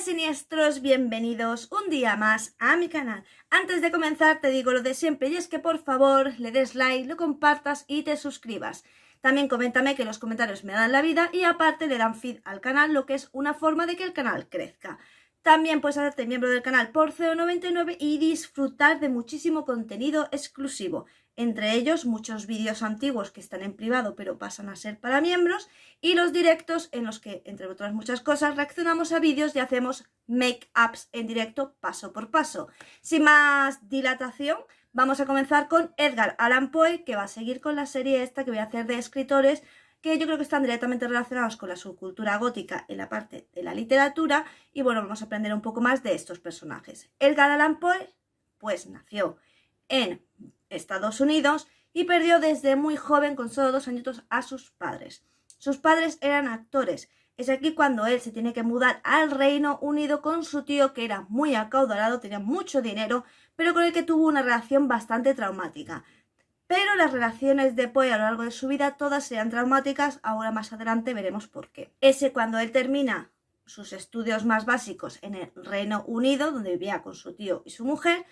siniestros, bienvenidos un día más a mi canal. Antes de comenzar te digo lo de siempre y es que por favor le des like, lo compartas y te suscribas. También coméntame, que los comentarios me dan la vida y aparte le dan feed al canal, lo que es una forma de que el canal crezca. También puedes hacerte miembro del canal por 0,99 y disfrutar de muchísimo contenido exclusivo. Entre ellos muchos vídeos antiguos que están en privado pero pasan a ser para miembros y los directos en los que, entre otras muchas cosas, reaccionamos a vídeos y hacemos make-ups en directo paso por paso. Sin más dilatación, vamos a comenzar con Edgar Allan Poe, que va a seguir con la serie esta que voy a hacer de escritores que yo creo que están directamente relacionados con la subcultura gótica en la parte de la literatura y bueno, vamos a aprender un poco más de estos personajes. Edgar Allan Poe, pues nació en Estados Unidos y perdió desde muy joven, con solo 2 añitos, a sus padres. Sus padres eran actores. Es aquí cuando él se tiene que mudar al Reino Unido con su tío, que era muy acaudalado, tenía mucho dinero, pero con el que tuvo una relación bastante traumática. Pero las relaciones de Poe a lo largo de su vida todas sean traumáticas, ahora más adelante veremos por qué. Ese cuando él termina sus estudios más básicos en el Reino Unido, donde vivía con su tío y su mujer,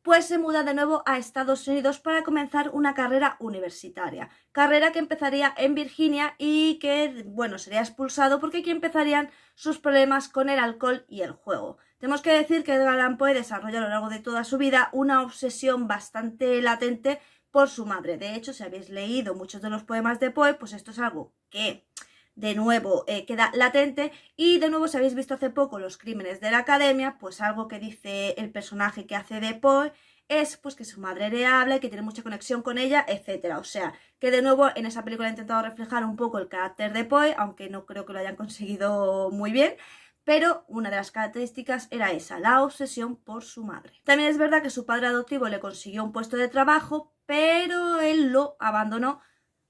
pues se muda de nuevo a Estados Unidos para comenzar una carrera universitaria. Carrera que empezaría en Virginia y que, bueno, sería expulsado porque aquí empezarían sus problemas con el alcohol y el juego. Tenemos que decir que Edgar Allan Poe desarrolla a lo largo de toda su vida una obsesión bastante latente por su madre. De hecho, si habéis leído muchos de los poemas de Poe, pues esto es algo que de nuevo queda latente. Y de nuevo, si habéis visto hace poco Los crímenes de la academia, pues algo que dice el personaje que hace de Poe es pues que su madre le habla y que tiene mucha conexión con ella, etcétera. O sea, que de nuevo en esa película he intentado reflejar un poco el carácter de Poe, aunque no creo que lo hayan conseguido muy bien. Pero una de las características era esa, la obsesión por su madre. También es verdad que su padre adoptivo le consiguió un puesto de trabajo, pero él lo abandonó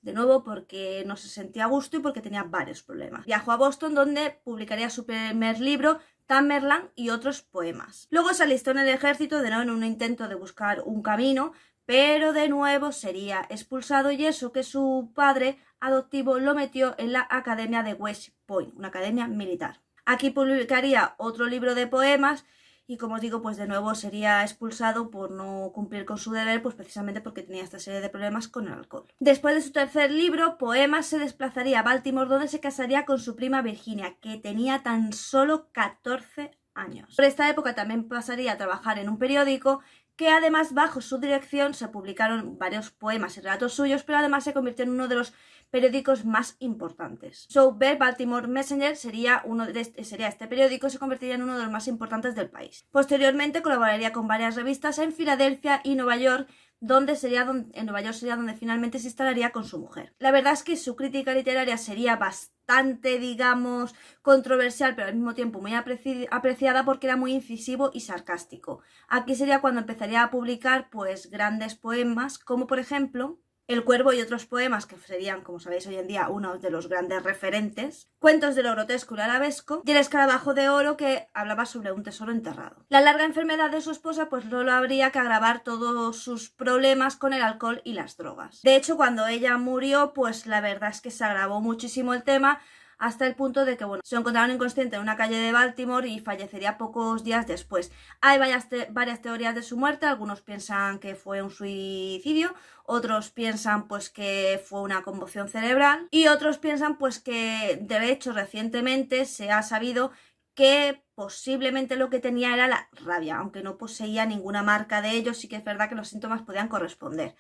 de nuevo porque no se sentía a gusto y porque tenía varios problemas. Viajó a Boston, donde publicaría su primer libro, Tamerlane y otros poemas. Luego se alistó en el ejército, de nuevo en un intento de buscar un camino, pero de nuevo sería expulsado, y eso que su padre adoptivo lo metió en la Academia de West Point, una academia militar. Aquí publicaría otro libro de poemas y, como os digo, pues de nuevo sería expulsado por no cumplir con su deber, pues precisamente porque tenía esta serie de problemas con el alcohol. Después de su tercer libro, Poemas, se desplazaría a Baltimore, donde se casaría con su prima Virginia, que tenía tan solo 14 años. Por esta época también pasaría a trabajar en un periódico, que además bajo su dirección se publicaron varios poemas y relatos suyos, pero además se convirtió en uno de los periódicos más importantes. Bear Baltimore Messenger sería este periódico y se convertiría en uno de los más importantes del país. Posteriormente colaboraría con varias revistas en Filadelfia y Nueva York, en Nueva York sería donde finalmente se instalaría con su mujer. La verdad es que su crítica literaria sería bastante, digamos, controversial, pero al mismo tiempo muy apreciada porque era muy incisivo y sarcástico. Aquí sería cuando empezaría a publicar pues grandes poemas, como por ejemplo El Cuervo y otros poemas, que serían, como sabéis hoy en día, uno de los grandes referentes, Cuentos de lo grotesco y lo arabesco, y El Escarabajo de Oro, que hablaba sobre un tesoro enterrado. La larga enfermedad de su esposa pues solo habría que agravar todos sus problemas con el alcohol y las drogas. De hecho, cuando ella murió, pues la verdad es que se agravó muchísimo el tema, hasta el punto de que, bueno, se encontraron inconsciente en una calle de Baltimore y fallecería pocos días después. Hay varias teorías de su muerte. Algunos piensan que fue un suicidio, otros piensan pues que fue una conmoción cerebral y otros piensan pues que, de hecho, recientemente se ha sabido que posiblemente lo que tenía era la rabia, aunque no poseía ninguna marca de ello. Sí que es verdad que los síntomas podían corresponder.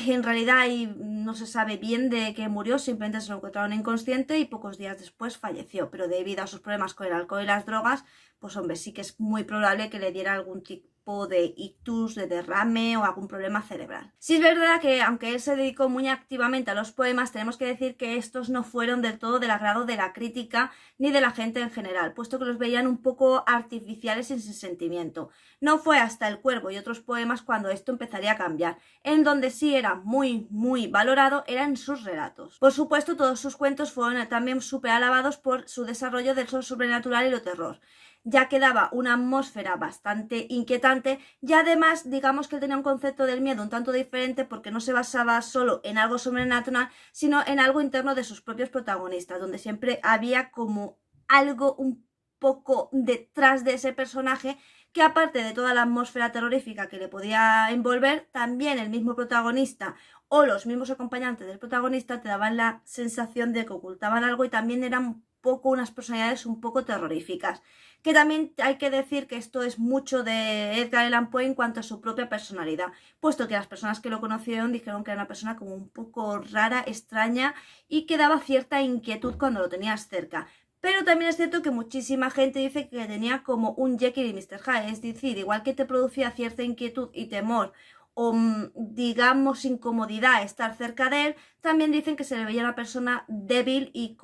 En realidad no se sabe bien de qué murió, simplemente se lo encontraron inconsciente y pocos días después falleció, pero debido a sus problemas con el alcohol y las drogas, pues hombre, sí que es muy probable que le diera algún tipo de ictus, de derrame o algún problema cerebral. Sí es verdad que, aunque él se dedicó muy activamente a los poemas, tenemos que decir que estos no fueron del todo del agrado de la crítica ni de la gente en general, puesto que los veían un poco artificiales y sin sentimiento. No fue hasta El Cuervo y otros poemas cuando esto empezaría a cambiar. En donde sí era muy valorado eran sus relatos. Por supuesto, todos sus cuentos fueron también súper alabados por su desarrollo del sobrenatural y lo terror, ya que daba una atmósfera bastante inquietante y además, digamos que él tenía un concepto del miedo un tanto diferente, porque no se basaba solo en algo sobrenatural, sino en algo interno de sus propios protagonistas, donde siempre había como algo un poco detrás de ese personaje, que aparte de toda la atmósfera terrorífica que le podía envolver, también el mismo protagonista o los mismos acompañantes del protagonista te daban la sensación de que ocultaban algo y también eran un poco unas personalidades un poco terroríficas. Que también hay que decir que esto es mucho de Edgar Allan Poe en cuanto a su propia personalidad, puesto que las personas que lo conocieron dijeron que era una persona como un poco rara, extraña y que daba cierta inquietud cuando lo tenías cerca. Pero también es cierto que muchísima gente dice que tenía como un Jekyll y Mr. Hyde, es decir, igual que te producía cierta inquietud y temor o digamos incomodidad estar cerca de él, también dicen que se le veía una persona débil y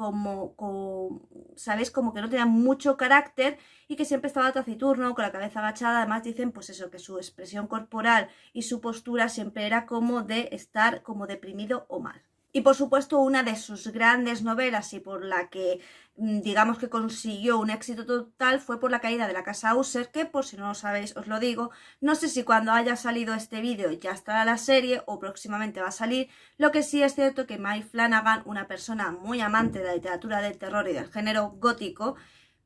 ¿sabéis? Como que no tenía mucho carácter y que siempre estaba taciturno, con la cabeza agachada. Además dicen pues eso, que su expresión corporal y su postura siempre era como de estar como deprimido o mal. Y por supuesto una de sus grandes novelas y por la que digamos que consiguió un éxito total fue por La caída de la casa Ussher, que por si no lo sabéis os lo digo, no sé si cuando haya salido este vídeo ya estará la serie o próximamente va a salir. Lo que sí es cierto que Mike Flanagan, una persona muy amante de la literatura del terror y del género gótico,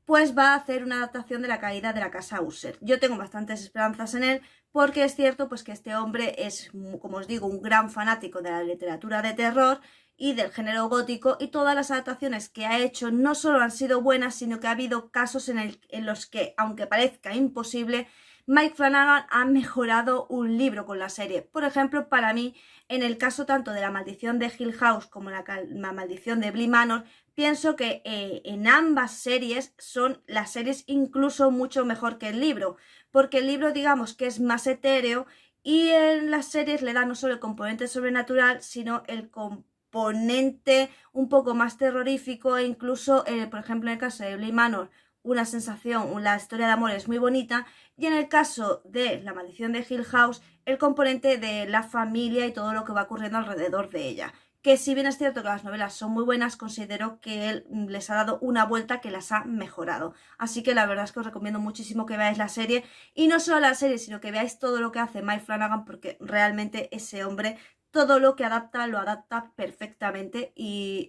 pues va a hacer una adaptación de La caída de la casa Ussher. Yo tengo bastantes esperanzas en él porque es cierto pues que este hombre es, como os digo, un gran fanático de la literatura de terror y del género gótico, y todas las adaptaciones que ha hecho no solo han sido buenas, sino que ha habido casos en los que, aunque parezca imposible, Mike Flanagan ha mejorado un libro con la serie. Por ejemplo, para mí, en el caso tanto de La maldición de Hill House como la maldición de Bly Manor, pienso que en ambas series son las series incluso mucho mejor que el libro, porque el libro digamos que es más etéreo y en las series le da no solo el componente sobrenatural, sino el componente un poco más terrorífico e incluso, por ejemplo, en el caso de Bly Manor, una sensación, la historia de amor es muy bonita, y en el caso de La maldición de Hill House, el componente de la familia y todo lo que va ocurriendo alrededor de ella. Que si bien es cierto que las novelas son muy buenas, considero que él les ha dado una vuelta que las ha mejorado. Así que la verdad es que os recomiendo muchísimo que veáis la serie, y no solo la serie, sino que veáis todo lo que hace Mike Flanagan, porque realmente ese hombre todo lo que adapta lo adapta perfectamente y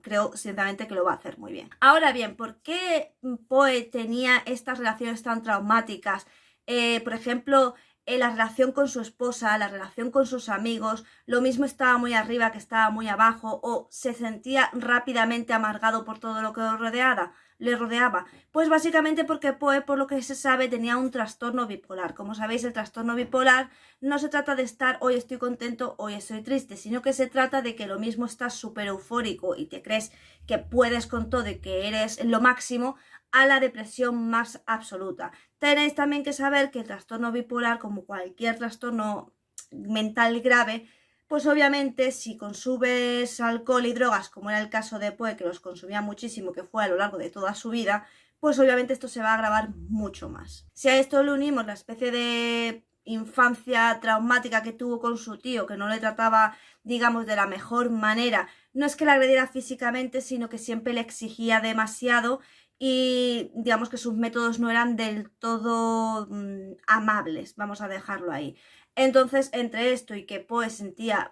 creo sinceramente que lo va a hacer muy bien. Ahora bien, ¿por qué Poe tenía estas relaciones tan traumáticas? Por ejemplo, la relación con su esposa, la relación con sus amigos, lo mismo estaba muy arriba que estaba muy abajo, o se sentía rápidamente amargado por todo lo que le rodeaba. Pues básicamente porque Poe, por lo que se sabe, tenía un trastorno bipolar. Como sabéis, el trastorno bipolar no se trata de estar hoy estoy contento, hoy estoy triste, sino que se trata de que lo mismo estás súper eufórico y te crees que puedes con todo y que eres lo máximo, a la depresión más absoluta. Tenéis también que saber que el trastorno bipolar, como cualquier trastorno mental grave, pues obviamente si consumes alcohol y drogas, como era el caso de Poe, que los consumía muchísimo, que fue a lo largo de toda su vida, pues obviamente esto se va a agravar mucho más. Si a esto le unimos la especie de infancia traumática que tuvo con su tío, que no le trataba, digamos, de la mejor manera, no es que la agrediera físicamente, sino que siempre le exigía demasiado y digamos que sus métodos no eran del todo amables, vamos a dejarlo ahí. Entonces, entre esto y que Poe sentía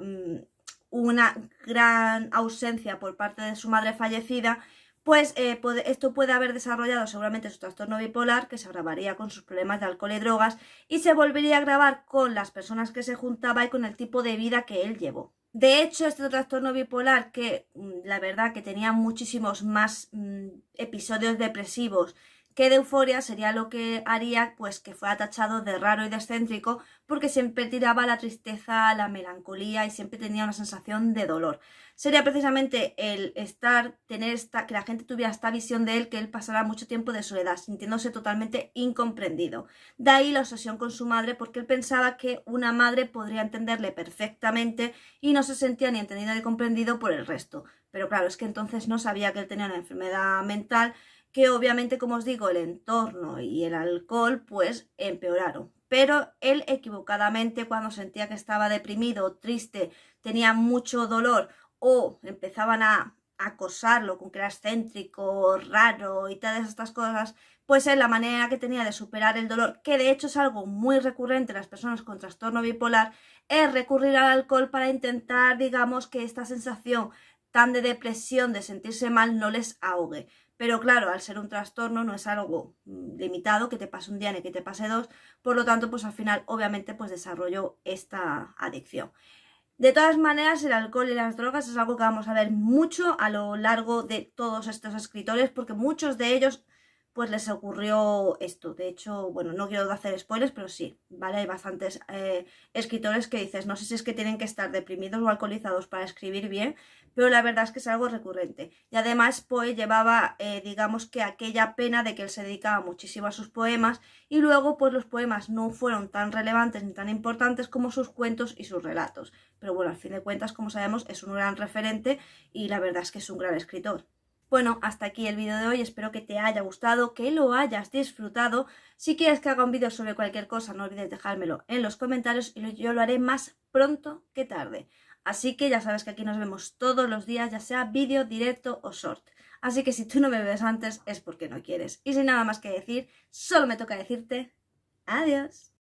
una gran ausencia por parte de su madre fallecida, pues esto puede haber desarrollado seguramente su trastorno bipolar, que se agravaría con sus problemas de alcohol y drogas, y se volvería a agravar con las personas que se juntaba y con el tipo de vida que él llevó. De hecho, este trastorno bipolar, que la verdad que tenía muchísimos más episodios depresivos que de euforia, sería lo que haría pues que fuera tachado de raro y de excéntrico, porque siempre tiraba la tristeza, la melancolía y siempre tenía una sensación de dolor. Sería precisamente el que la gente tuviera esta visión de él, que él pasara mucho tiempo de soledad, sintiéndose totalmente incomprendido. De ahí la obsesión con su madre, porque él pensaba que una madre podría entenderle perfectamente y no se sentía ni entendido ni comprendido por el resto. Pero claro, es que entonces no sabía que él tenía una enfermedad mental, que obviamente, como os digo, el entorno y el alcohol pues empeoraron. Pero él equivocadamente, cuando sentía que estaba deprimido, triste, tenía mucho dolor o empezaban a acosarlo con que era excéntrico, raro y todas estas cosas, pues él la manera que tenía de superar el dolor, que de hecho es algo muy recurrente en las personas con trastorno bipolar, es recurrir al alcohol para intentar, digamos, que esta sensación tan de depresión, de sentirse mal, no les ahogue. Pero claro, al ser un trastorno no es algo limitado, que te pase un día ni que te pase dos, por lo tanto, pues al final obviamente pues desarrolló esta adicción. De todas maneras, el alcohol y las drogas es algo que vamos a ver mucho a lo largo de todos estos escritores, porque muchos de ellos pues les ocurrió esto. De hecho, bueno, no quiero hacer spoilers, pero sí, ¿vale? Hay bastantes escritores que dices, no sé si es que tienen que estar deprimidos o alcoholizados para escribir bien, pero la verdad es que es algo recurrente. Y además Poe llevaba, digamos que aquella pena de que él se dedicaba muchísimo a sus poemas y luego pues los poemas no fueron tan relevantes ni tan importantes como sus cuentos y sus relatos. Pero bueno, al fin de cuentas, como sabemos, es un gran referente y la verdad es que es un gran escritor. Bueno, hasta aquí el vídeo de hoy, espero que te haya gustado, que lo hayas disfrutado. Si quieres que haga un vídeo sobre cualquier cosa, no olvides dejármelo en los comentarios y yo lo haré más pronto que tarde. Así que ya sabes que aquí nos vemos todos los días, ya sea vídeo, directo o short. Así que si tú no me ves antes es porque no quieres. Y sin nada más que decir, solo me toca decirte adiós.